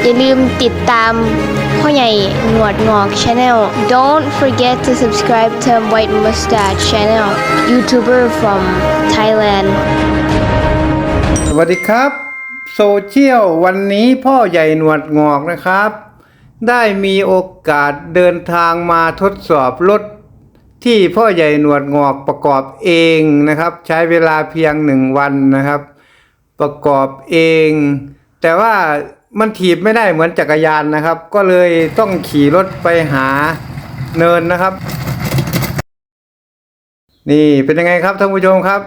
อย่าลืมติดตามพ่อใหญ่หนวดงอก Channel Don't forget to subscribe to White Mustache Channel YouTuber from Thailand สวัสดีครับโซเชียลวันนี้พ่อใหญ่หนวดงอกนะครับได้มีโอกาสเดินทางมาทดสอบรถที่พ่อใหญ่หนวดงอกประกอบเองนะครับใช้เวลาเพียง1 วันนะครับประกอบเองแต่ว่ามันถีบไม่ได้เหมือนจักรยานนะครับก็เลยต้องขี่รถไปหาเนินนะครับนี่เป็นยังไงครับท่านผู้ชมครับ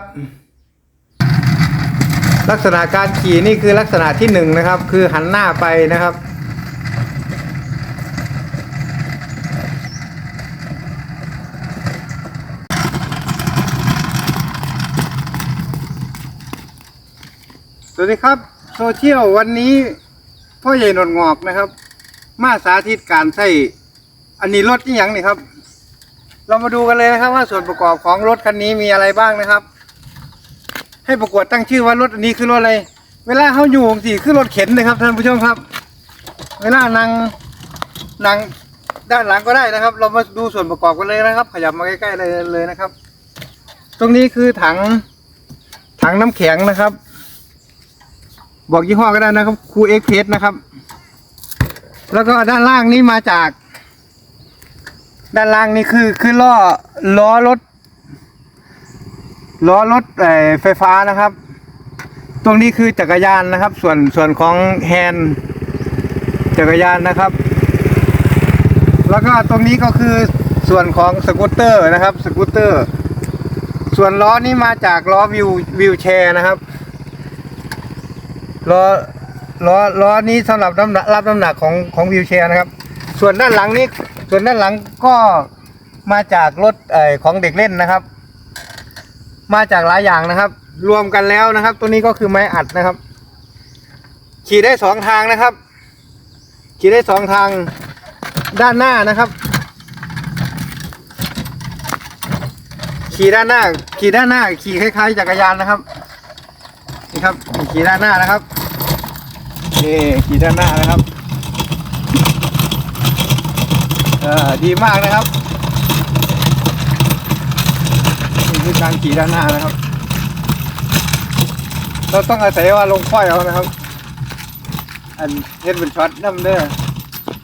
ลักษณะการขี่นี่คือลักษณะที่1นะครับคือหันหน้าไปนะครับสวัสดีครับโซเชียลวันนี้พ่อใหญ่หนวดงอกนะครับมาสาธิตการใช้อันนี้รถที่ยังนี่ครับเรามาดูกันเลยนะครับว่าส่วนประกอบของรถคันนี้มีอะไรบ้างนะครับให้ประกวดตั้งชื่อว่ารถอันนี้คือรถอะไรเวลาเขาอยู่สิคือรถเข็นนะครับท่านผู้ชมครับเวลานั่งด้านหลังก็ได้นะครับเรามาดูส่วนประกอบกันเลยนะครับขยับมาใกล้ๆเลยนะครับตรงนี้คือถังน้ำแข็งนะครับบอกยี่ห้อก็ได้นะครับคูเอ็กเพสนะครับแล้วก็ด้านล่างนี้มาจากด้านล่างนี่คือล้อรถไฟฟ้านะครับตรงนี้คือจักรยานนะครับส่วนของแฮนด์จักรยานนะครับแล้วก็ตรงนี้ก็คือส่วนของสกูตเตอร์นะครับสกูตเตอร์ส่วนล้อนี้มาจากล้อวิวแชร์นะครับล้อนี้สำหรับรับน้ำหนักของวิวแชร์นะครับส่วนด้านหลังก็มาจากรถของเด็กเล่นนะครับมาจากหลายอย่างนะครับรวมกันแล้วนะครับตัวนี้ก็คือไม้อัดนะครับขี่ได้2 ทางนะครับขี่ได้2 ทางด้านหน้านะครับขี่ด้านหน้าขี่คล้ายๆจักรยานนะครับนี่ครับขี่ด้านหน้านะครับนี่ขี่ด้านหน้านะครับดีมากนะครับนี่คือการขี่ด้านหน้านะครับเราต้องอาศัยว่าลงค่อยเอานะครับอันเฮ็ดเป็นช็อตน้ำเด้อ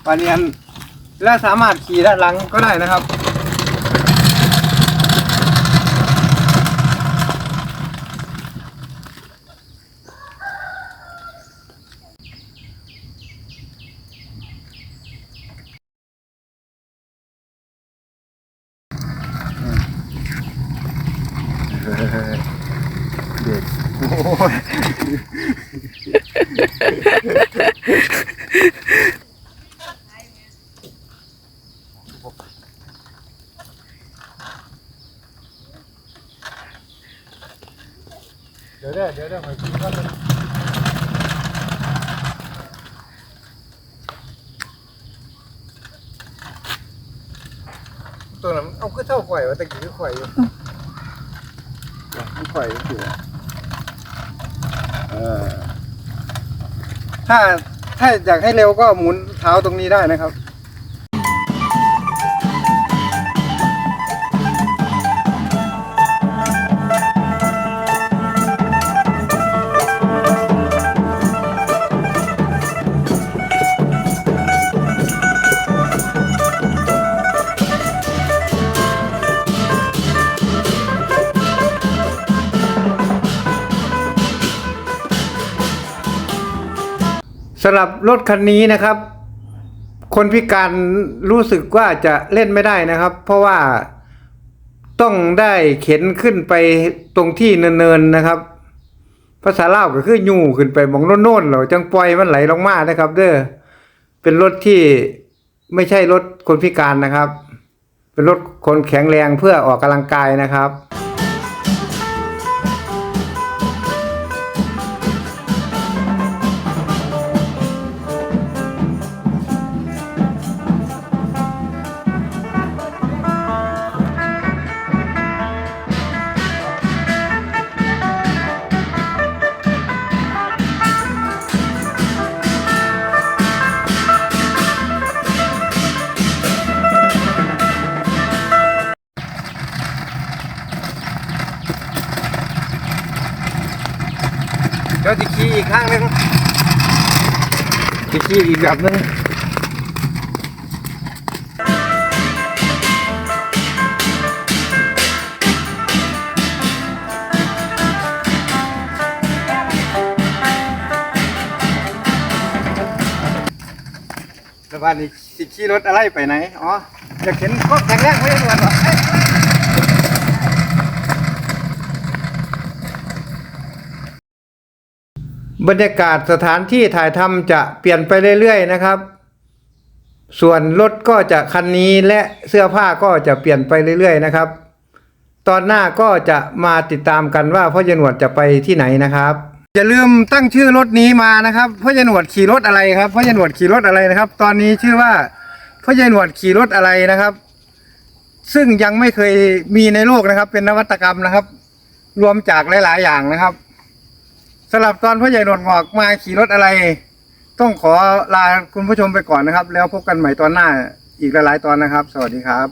ปานนี้อันและสามารถขี่ด้านหลังก็ได้นะครับเด็กโอ้ยเดี๋ยวหอยกินก่อนเลยตัวนั้นเอาขึ้นเท่าข่อยว่าตะกี้คือข่อยอยู่ไม่ข่อยก็คือถ้าอยากให้เร็วก็หมุนเท้าตรงนี้ได้นะครับสำหรับรถคันนี้นะครับคนพิการรู้สึกว่าจะเล่นไม่ได้นะครับเพราะว่าต้องได้เข็นขึ้นไปตรงที่เนินๆนะครับภาษาลาวก็คือยูขึ้นไปมองโน่นๆเราจังปล่อยมันไหลลงมานะครับเด้อเป็นรถที่ไม่ใช่รถคนพิการนะครับเป็นรถคนแข็งแรงเพื่อออกกำลังกายนะครับ ค อีกข้างหนึงจะขี่อีกแบบนึงแล้ววันนี้สิขี่รถอะไรไปไหนอ๋ออยากเห็นก็แข็งแรงไม่ได้หนวดหรอกบรรยากาศสถานที่ถ่ายทำจะเปลี่ยนไปเรื่อยๆนะครับส่วนรถก็จะคันนี้และเสื้อผ้าก็จะเปลี่ยนไปเรื่อยๆนะครับตอนหน้าก็จะมาติดตามกันว่าพ่อใหญ่หนวดจะไปที่ไหนนะครับอย่าลืมตั้งชื่อรถนี้มานะครับพ่อใหญ่หนวดขี่รถอะไรครับพ่อใหญ่หนวดขี่รถอะไรนะครับตอนนี้ชื่อว่าพ่อใหญ่หนวดขี่รถอะไรนะครับซึ่งยังไม่เคยมีในโลกนะครับเป็นนวัตกรรมนะครับรวมจากหลายๆอย่างนะครับสำหรับตอนพ่อใหญ่หนวดงอกมาขี่รถอะไรต้องขอลาคุณผู้ชมไปก่อนนะครับแล้วพบกันใหม่ตอนหน้าอีกหลายๆตอนนะครับสวัสดีครับ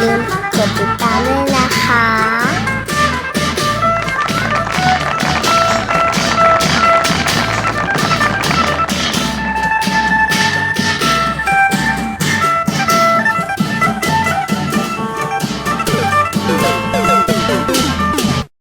ลืมกดติดตามด้วย